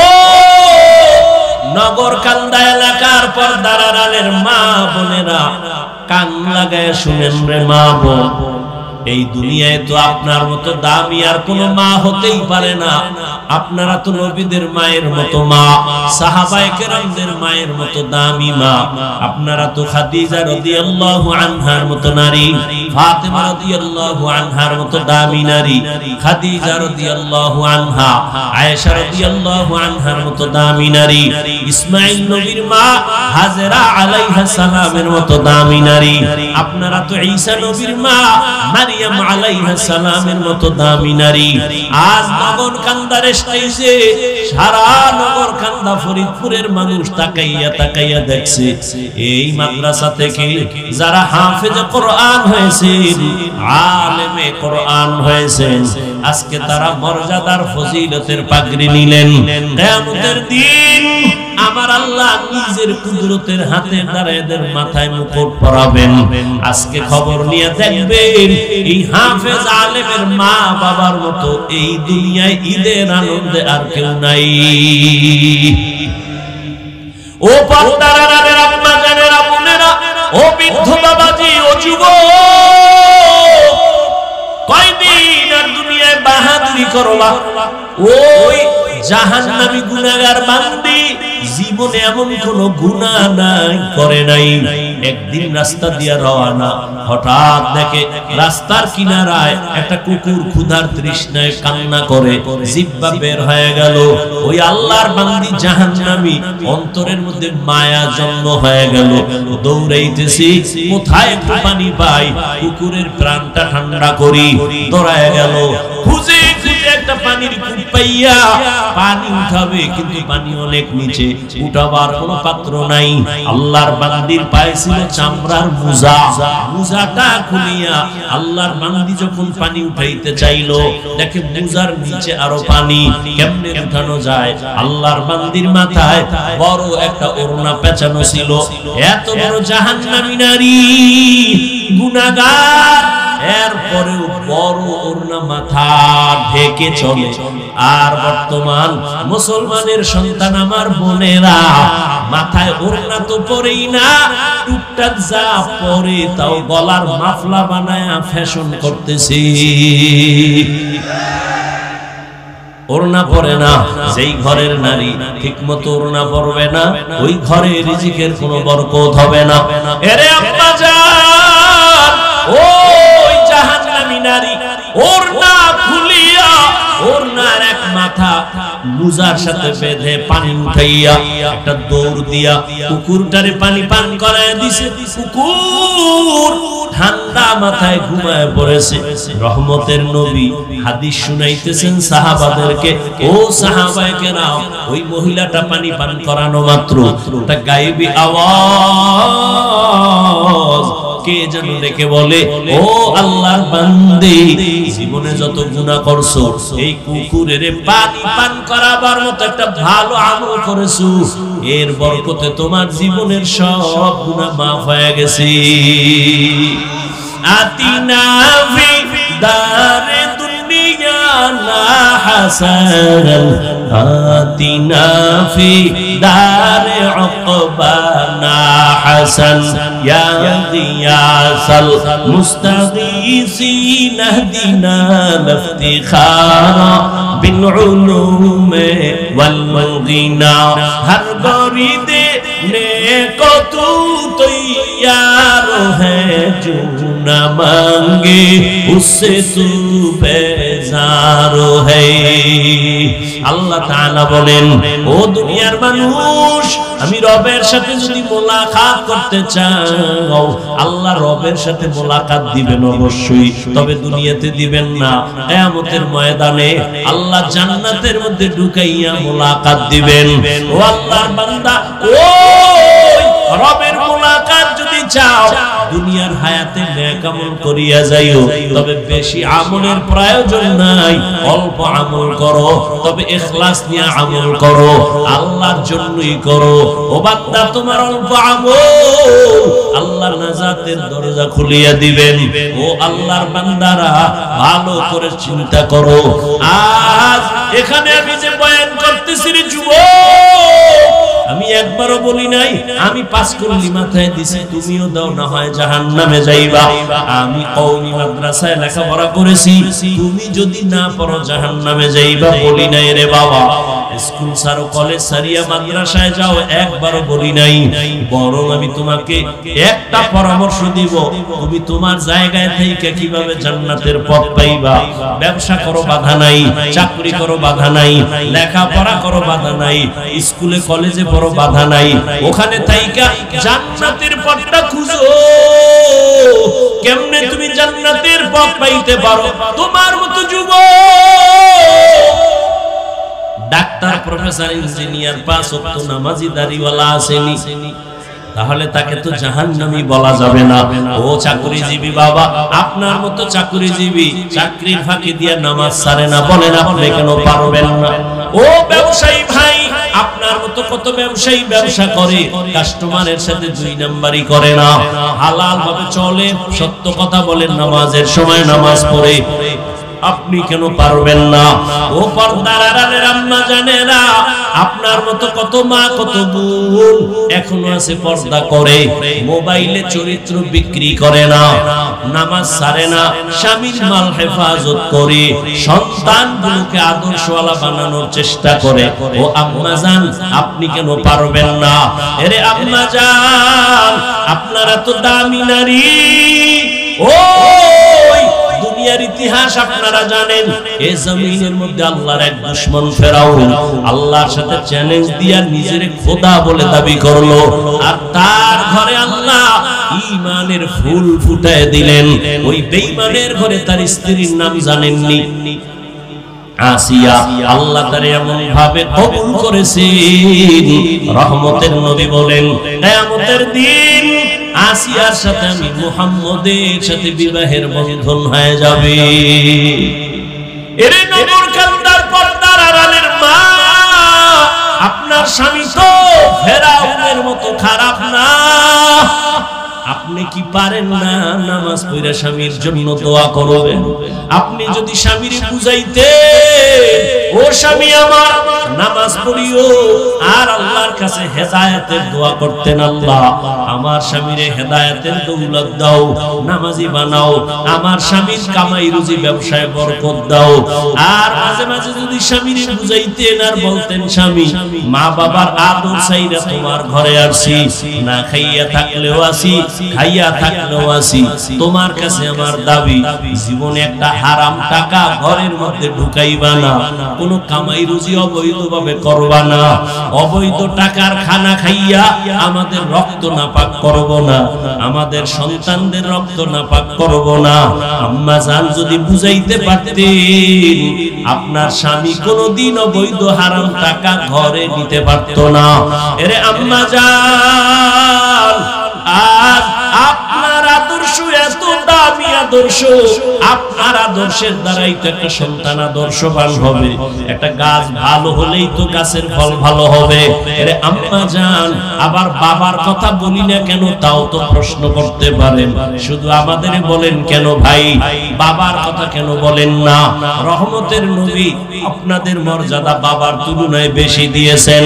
ও নগরকান্দা এলাকার পর্দার আড়ালের মা বোনেরা কান লাগায় শুনেন রে মা বোন, এই দুনিয়ায় তো আপনার মতো দামি আর কোন মা হতেই পারে না। আপনারা তো নবীদের মায়ের মতো মা, সাহাবায়ে কেরামদের মায়ের মতো দামি মা। আপনারা তো খাদিজা রাদিয়াল্লাহু আনহার মতো নারী, ফাতেমা রাদিয়াল্লাহু আনহার মতো দামি নারী, খাদিজা রাদিয়াল্লাহু আনহা, আয়েশা রাদিয়াল্লাহু আনহার মতো দামি নারী, ইসমাঈল নবীর মা হাজেরা আলাইহা সালামের মতো দামি নারী। আপনারা তো ঈসা নবীর মা মারিয়াম আলাইহা সালামের মতো দামি নারী। আজ নগরকান্দার স্টেজে সারা নগরকান্দা ফরিদপুরের মানুষ তাকাইয়া তাকাইয়া দেখছে এই মাদ্রাসা থেকে যারা হাফেজে কোরআন হয়েছেন, আলেমে কোরআন হয়েছেন, আজকে তারা মর্যাদার ফজিলতের পাগড়ি নিলেন। কিয়ামতের দিন আমার আল্লাহ নিজের কুদরতের হাতে দ্বারা এদের মাথায় মুকুট পরাবেন। আজকে খবর নিয়ে দেখবেন এই হাফেজ আলেমের মা বাবার মতো এই দুনিয়ায় ঈদের আনন্দে আর কেউ নাই। ও পর্দার আড়ালের আম্মা জানেরা, বোনেরা, ও বৃদ্ধ বাবাজি, ও যুবক, কয়দিন আর দুনিয়ায় বাহাদুরি করবা? ওই জাহান্নামী গুনাহগার বান্দি জীবনে এমন কোন গুনাহ নাই করে নাই। একদিন রাস্তা দিয়া রওনা, হঠাৎ দেখে রাস্তার কিনারায় একটা কুকুর ক্ষুধার তৃষ্ণায় কান্না করে, জিহ্বা বের হয়ে গেল। ওই আল্লাহর বান্দি জাহান্নামী, অন্তরের মধ্যে মায়া জন্ম হয়ে গেল। দৌড়াইতেছি, কোথায় একটু পানি পাই, কুকুরের প্রাণটা ঠান্ডা করি। দৌড়ায় গেল, খুঁজে খুঁজে একটা পানির কূপ পাইয়া পানি উঠাবে, কিন্তু পানি অনেক নিচে, উঠাবার কোনো পাত্র নাই। আল্লাহর বান্দির পায়ে ছিল চামড়ার মুজা, মুজাটা খুলিয়া আল্লাহর বান্দি যখন পানি উঠাইতে চাইলো, দেখে মুজার নিচে আরো পানি, কেমনে উঠানো যায়? আল্লাহর বান্দির মাথায় বড় একটা ওড়না পেঁচানো ছিল। এত বড় জাহান্নামী নারী, গুনাহগার, এরপরেও বড় ওড়না মাথা ঢেকে চলে। আর বর্তমান মুসলমানের সন্তান আমার বোনেরা মাথায় ওড়না তো পরেই না, টুকটাক যা পরে তাও গলার মাফলা বানায়া ফ্যাশন করতেছে। ওড়না পরে না, যেই ঘরের নারী ঠিকমতো ওড়না পরবে না, ওই ঘরে রিজিকের কোনো বরকত হবে না। এরে আম্মা জান, ওই জাহান্নামী নারী ওড়না খুলিয়া ওড়নার এক মাথা মুজার সাথে বেঁধে পানি উঠাইয়া একটা দৌড় দিয়া কুকুরটারে পানি পান করায় দিছে। কুকুর ঠান্ডা মাথায় ঘুমায় পড়েছে। রহমতের নবী হাদিস শুনাইতেছেন সাহাবাদেরকে, ও সাহাবায়ে কেরাম, ওই মহিলাটা পানি পান করানো মাত্র একটা গায়েবী আওয়াজ কে যেন ডেকে বলে, ও আল্লাহর বান্দি, জীবনে যত গুনাহ করছো, এই কুকুরের পানি পান করাবার মতো একটা ভালো আমল করেছো, এর বরকতে তোমার জীবনের সব গুনাহ মাফ হয়ে গেছে। আতিনা ফি দারে দুনিয়া না হাসান, আতিনা ফি দারে উকবানা হাসান, ইয়া গিয়াসাল মুস্তাগীসিন ইহদিনা লিফতিখারা বিল উলুমে ওয়াল গিনা। হর গরিদে নেকো তু তৈয়ার হ্যায়, जो ना मांगे उससे तू बेजार है। আল্লাহ তাআলা বলেন, ও দুনিয়ার মানুষ, আমি রবের সাথে যদি মোলাকাত করতে চাও, আল্লাহ রবের সাথে মোলাকাত দিবেন অবশ্যই, তবে দুনিয়াতে দিবেন না। কিয়ামতের ময়দানে আল্লাহ জান্নাতের মধ্যে ঢুকাইয়া মোলাকাত দিবেন। ও আল্লাহর বান্দা, ওই রবের মোলাকাত যদি চাও, দুনিয়ার হায়াতে নেক আমল করিয়া যাইও, তবে বেশি আমলের প্রয়োজন নাই, অল্প আমল করো, তবে ইখলাস নিয়ে আমল করো, আল্লাহর জন্যই করো। ও বান্দা, তোমার অল্প আমল আল্লাহর নাজাতের দরজা খুলিয়া দিবেন। ও আল্লাহর বান্দারা, ভালো করে চিন্তা করো। আজ এখানে আমি যে বয়ান করতেছি রে যুবক, আমি বলি নাই আমি 5 কলি মাথায় দিছি তুমিও দাও না হয় জাহান্নামে যাইবা আমি কওমি মাদ্রাসায় লেখাপড়া করেছি তুমি যদি না পড়ো জাহান্নামে যাইবা বলি নাই রে বাবা স্কুল ছাড়ো কলেজ ছাড়িয়া মাদ্রাসায় যাও একবারও বলি নাই বরং আমি তোমাকে একটা পরামর্শ দিব তুমি তোমার জায়গায় থেকে কিভাবে জান্নাতের পথ পাইবা ব্যবসা করো বাধা নাই চাকরি করো বাধা নাই লেখাপড়া করো বাধা নাই স্কুলে কলেজে পড়ো বাধা নাই ওখানে থাইকা জান্নাতের পথটা খুঁজো কেমনে তুমি জান্নাতের পথ পাইতে পারো তোমার মতো যুবক ডাক্তার প্রফেসর ইঞ্জিনিয়ার 5 ওয়াক্ত নামাজি দাড়িওয়ালা আসেনি তাহলে তাকে তো জাহান্নামী বলা যাবে না ও চাকরিজীবী বাবা আপনার মতো চাকরিজীবী চাকরির ফাঁকি দিয়ে নামাজ ছাড়ে না বলেন আপনি কেন পারবেন না ও ব্যবসায়ী ভাই আপনার মতো কত ব্যবসায়ী ব্যবসা করে কাস্টমারের সাথে 2 নাম্বারই করে না হালাল ভাবে চলে সত্য কথা বলেন নামাজের সময় নামাজ পড়ে আপনি কেন পারবেন না ও পর্দার আড়ালের আম্মা জানেরা আপনার মতো কত মা কত বোন এখনো আছে পর্দা করে মোবাইলে চরিত্র বিক্রি করে না নামাজ ছাড়ে না স্বামীর মাল হেফাজত করে সন্তানগুলোকে আদর্শওয়ালা বানানোর চেষ্টা করে ও আম্মা জান আপনি কেন পারবেন না আরে আম্মা জান আপনারা তো দামি নারী ও দুনিয়ার ইতিহাস আপনারা জানেন এই জমিনের মধ্যে আল্লাহর এক দুশমন ফেরাউন আল্লাহর সাথে চ্যালেঞ্জ দিয়া নিজের খোদা বলে দাবি করলো আর তার ঘরে আল্লাহ ঈমানের ফুল ফুটায় দিলেন ওই বেঈমানের ঘরে তার স্ত্রীর নাম জানেননি আসিয়া আল্লাহ তারে এমন ভাবে কবুল করেছেন রহমতের নবী বলেন কিয়ামতের দিন আসিয়ার সাথে আমি মুহাম্মদের সাথে বিবাহের বন্ধন হয়ে যাবে এরে নগর কান্দার পর্দার আড়ালের মা আপনার স্বামী তো ফেরাউনের মতো খারাপ না আপনি কি পারেন না নামাজ পড়ে স্বামীর জন্য দোয়া করবেন আপনি যদি স্বামীর বুঝাইতে ও স্বামী আমার নামাজ পড়িও আর আল্লাহর কাছে হেদায়েতের দোয়া করতেন আল্লাহ আমার স্বামীর হেদায়েতের দৌলত দাও নামাজি বানাও আমার স্বামীর কামাই রুজি ব্যবসায় বরকত দাও আর মাঝে মাঝে যদি স্বামীর বুঝাইতেন আর বলতেন স্বামী মা বাবার আদর চাইরা তোমার ঘরে আসি না খাইয়া থাকলেও আসি খাইয়া থাকলেও আসি তোমার কাছে আমার দাবি জীবনে একটা হারাম টাকা ঘরের মধ্যে ঢুকাইবা না কোনো কামাই রুজি অবৈধভাবে করবা না অবৈধ টাকার খানা খাইয়া আমাদের রক্ত নাপাক করব না আমাদের সন্তানদের রক্ত নাপাক করব না আম্মা জান যদি বুঝাইতে পারতেন আপনার স্বামী কোনোদিন অবৈধ হারাম টাকা ঘরে নিতে পারতো না এরে আম্মা জান আজ আপনার আদর্শ এত দামি আদর্শ আপনার আদর্শের দ্বারাই তো একটা সন্তান আদর্শবান হবে একটা গাছ ভালো হলেই তো গাছের ফল ভালো হবে আরে আম্মা জান আবার বাবার কথা বলি না কেন তাও তো প্রশ্ন করতে পারেন শুধু আমাদের বলেন কেন ভাই বাবার কথা কেন বলেন না রহমতের নবী আপনাদের মর্যাদা বাবার তুলনায় বেশি দিয়েছেন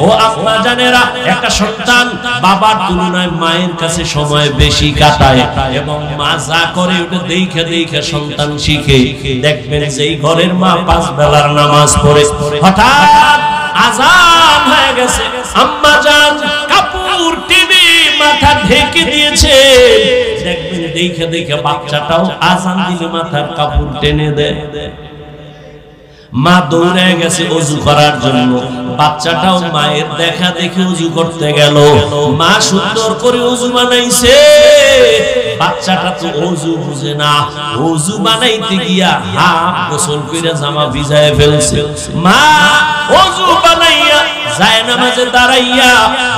ও আম্মা জানেরা একটা সন্তান বাবার তুলনায় মায়ের কাছে সময় বেশি কাটায় এবং মা যা করে ওটা দেখে দেখে সন্তান শিখে দেখবেন যে এই ঘরের মা 5 বেলার নামাজ পড়ে হঠাৎ আযান হয়ে গেছে আম্মা জান কাপড় টেনে মাথা ঢেকে দিয়েছে দেখবেন দেখে দেখে বাচ্চাটাও আযান দিলে মাথার কাপড় টেনে দেয় মা দৌড়ে গেছে ওযু করার জন্য বাচ্চাটাও মায়ের দেখা দেখে ওযু করতে গেল মা সুন্দর করে ওযু বানাইছে বাচ্চাটা তো ওযু বুঝে না ওযু বানাইতে গিয়া হাফ গোসল করে জামা ভিজায় ফেলছে মা ওযু বানাইয়া যায় নামাজে দাঁড়াইয়া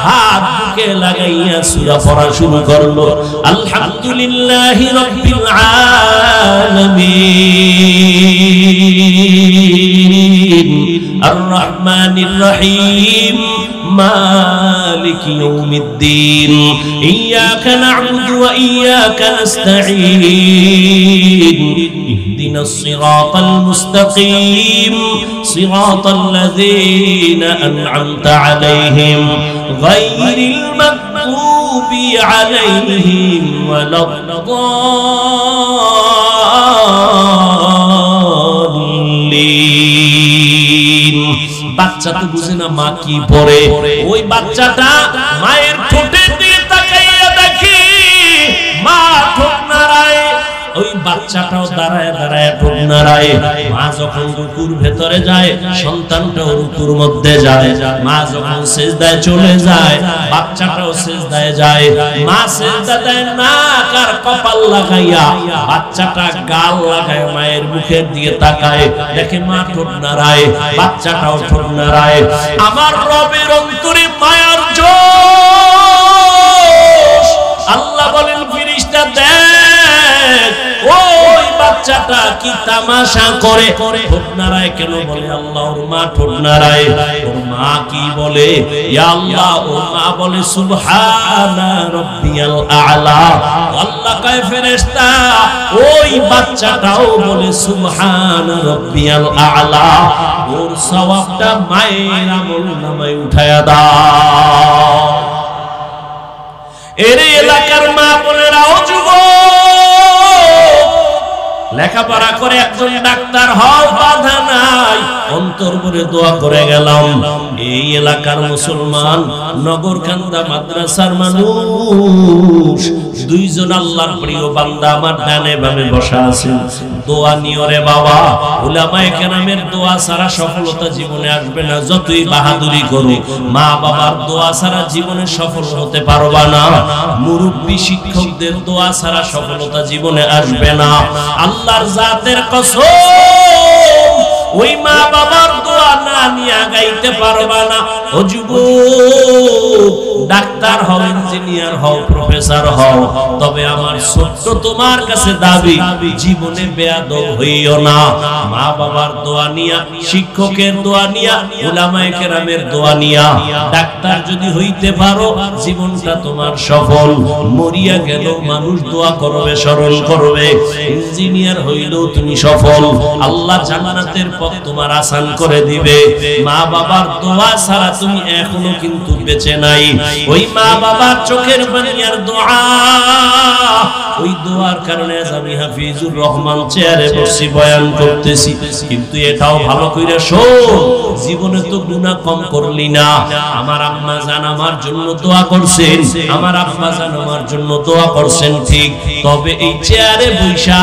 হাত বুকে লাগাইয়া সূরা পড়া শুরু করলো আলহামদুলিল্লাহি রাব্বিল আলামিন আর الرحمن الرحيم مالك يوم الدين إياك نعبد وإياك نستعين اهدنا الصراط المستقيم صراط الذين أنعمت عليهم غير المغضوب عليهم ولا الضالين বাচ্চা তো বুঝে না মা কি পড়ে ওই বাচ্চাটা মায়ের ঠোঁটের দিকে তাকাইয়া দেখে মা ঠোঁট নাড়ায় ওই বাচ্চাটাও দাঁড়ায় দাঁড়ায় ঠোঁট নাড়ায় মা যখন রুকুর ভেতরে যায় সন্তানটাও রুকুর মধ্যে যায় মা যখন সিজদায় চলে যায় বাচ্চাটাও সিজদায় যায় মা সিজদা দেয় নাক আর কপাল লাগাইয়া বাচ্চাটা গাল লাগায় মায়ের মুখের দিকে তাকায় দেখে মা ঠোঁট নাড়ায় বাচ্চাটাও ঠোঁট নাড়ায় আমার রবের অন্তরে মায়ার জোশ আল্লাহ বলেন ফেরেশতা দেখ ওই বাচ্চাটা কি তামাশা করে ঠোঁট নাড়ায় কেন বলে আল্লাহ ওর মা ঠোঁট নাড়ায় ওর মা কি বলে ইয়া আল্লাহ ওর মা বলে সুবহানা রাব্বিয়াল আ'লা আল্লাহ কয় ফেরেশতা ওই বাচ্চাটাও বলে সুবহানা রাব্বিয়াল আ'লা ওর সওয়াবটা মায়ের আমলনামায় উঠায়া দাও এর এলাকার মা বোনেরা ও যুবক লেখাপড়া করে একজন ডাক্তার হও বাধা নাই অন্তর ভরে দোয়া করে গেলাম এই এলাকার মুসলমান নগরকান্দা মাদ্রাসার মানুষ দুইজন আল্লাহর প্রিয় বান্দা আমার ডানে বামে বসা আছেন দোয়া নিও রে বাবা উলামায়ে কেরামের দোয়া ছাড়া সফলতা জীবনে আসবে না যতই বাহাদুরি করো মা বাবার দোয়া ছাড়া জীবনে সফল হতে পারবা না মুরব্বি শিক্ষকদের দোয়া ছাড়া সফলতা জীবনে আসবে না আল্লাহর জাতের কসম ওই মা বাবার দোয়া না নিয়ে গাইতে পারবা না ও যুবক ডাক্তার হও ইঞ্জিনিয়ার হও প্রফেসর হও তবে আমার ছোট্ট তোমার কাছে দাবি জীবনে বেয়াদব হইও না মা বাবার দোয়া নিয়া শিক্ষকের দোয়া নিয়া উলামায়ে কেরামের দোয়া নিয়া ডাক্তার যদি হইতে পারো জীবনটা তোমার সফল মরিয়া গেল মানুষ দোয়া করবে স্মরণ করবে ইঞ্জিনিয়ার হইলেও তুমি সফল আল্লাহ জান্নাতের পথ তোমার আসান করে দিবে মা বাবার দোয়া ছাড়া তুমি এখনো কিন্তু বেঁচে নাই ওই মা বাবার চোখের পানি আর দোয়া ওই দোয়ার কারণে আমি হাফিজুর রহমান চেয়ারে বসে বয়ান করতেছি কিন্তু এটাও ভালো কইরা শোন জীবনে তো গুনাহ কম করলি না আমার আম্মা জান আমার জন্য দোয়া করছেন আমার আব্বা জান আমার জন্য দোয়া করছেন ঠিক তবে এই চেয়ারে বৈশা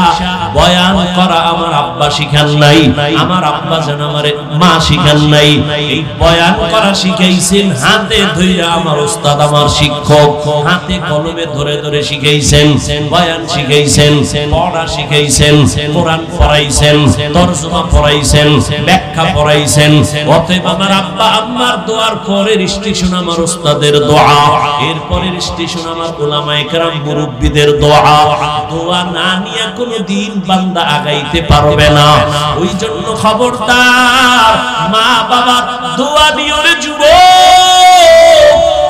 বয়ান করা আমার আব্বা শিখান নাই আমার আব্বা জান আমারে মা শিখান নাই এই বয়ান করা শিখাইছেন হাতে ধইরা আমার উস্তাদ আমার শিক্ষক হাতে কলমে ধরে ধরে শিখাইছেন বয়ান শিখাইছেন পড়া শিখাইছেন কোরআন পড়াইছেন তরজমা পড়াইছেন ব্যাখ্যা পড়াইছেন অতএব আমার আব্বা আম্মার দোয়ার পরের স্টেশন আমার উস্তাদের দোয়া এর পরের স্টেশন আমার উলামায়ে কেরাম মুরব্বিদের দোয়া দোয়া না নিয়ে কোনো দিন বান্দা আগাইতে পারবে না ওই জন্য খবরদার মা বাবার দোয়া নিও রে যুবক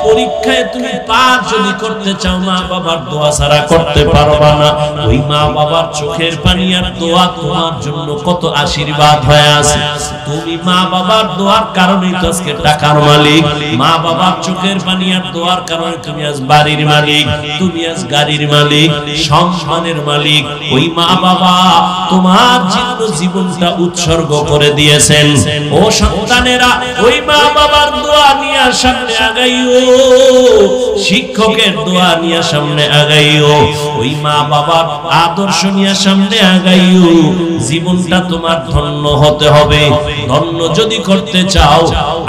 পরীক্ষায় তুমি পাস যদি করতে চাও মা বাবার দোয়া ছাড়া করতে পারবা না ওই মা বাবার চোখের পানি আর দোয়া তোমার জন্য কত আশীর্বাদ হয়ে আছে তুমি মা বাবার দোয়ার কারণেই তো আজকে টাকার মালিক মা বাবার চোখের পানি আর দোয়ার কারণে তুমি আজ বাড়ির মালিক তুমি আজ গাড়ির মালিক সম্মানের মালিক ওই মা বাবা তোমার জীবনটা উৎসর্গ করে দিয়েছেন ও সন্তানেরা ওই মা বাবার দোয়া নিয়ে সামনে আগাইও শিক্ষকের দোয়া নিয়ে সামনে আগাইও ওই মা বাবার আদর্শ নিয়ে সামনে আগাইও জীবনটা তোমার ধন্য হতে হবে ধন্য যদি করতে চাও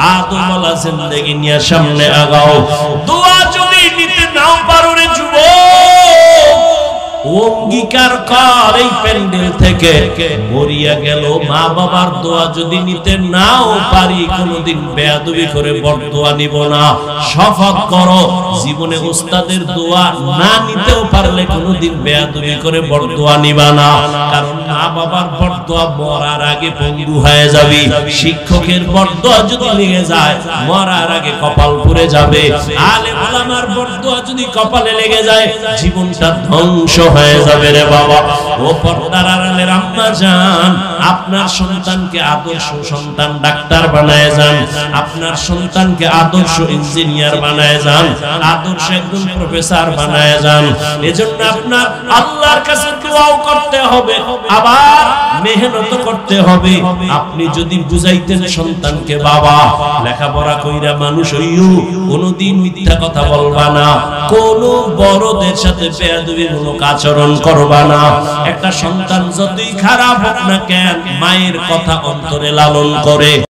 আদমওয়ালা জিন্দেগি নিয়ে সামনে আগাও দোয়া যদি নিতে নাও পারো রে যুবক অঙ্গীকার কর এই প্যান্ডেল থেকে মরিয়া গেল মা বাবার দোয়া যদি নিতে নাও পারি কোনোদিন বেয়াদবি করে বরদোয়া নিব না শপথ করো জীবনে উস্তাদের দোয়া না নিতেও পারলে কোনোদিন বেয়াদবি করে বরদোয়া নিবা না কারণ মা বাবার বরদোয়া মরার আগে পঙ্গু হয়ে যাবে, শিক্ষকের বরদোয়া যদি লেগে যায় মরার আগে কপাল পুড়ে যাবে, আলেম ওলামার বরদোয়া যদি কপালে লেগে যায় জীবনটা ধ্বংস হয়ে যাবে রে বাবা। ও পর্দার আড়ালের আম্মা জান, আপনার সন্তানকে আদর্শ সন্তান ডাক্তার বানায় যান, আপনার সন্তানকে আদর্শ ইঞ্জিনিয়ার বানায় যান, আদর্শ একজন প্রফেসর বানায় যান। এজন্য আপনার আল্লাহর কাছে দোয়াও করতে হবে, আবার মেহনত করতে হবে। আপনি যদি বুঝাইতেন সন্তানকে বাবা লেখাপড়া কইরা মানুষ হইও, কোনদিন মিথ্যা কথা বলবা না, কোন বড়দের সাথে বেয়াদবিমূলক আচরণ করবা না। একটা সন্তান যতই খারাপ হোক না কেন মায়ের কথা অন্তরে লালন করে।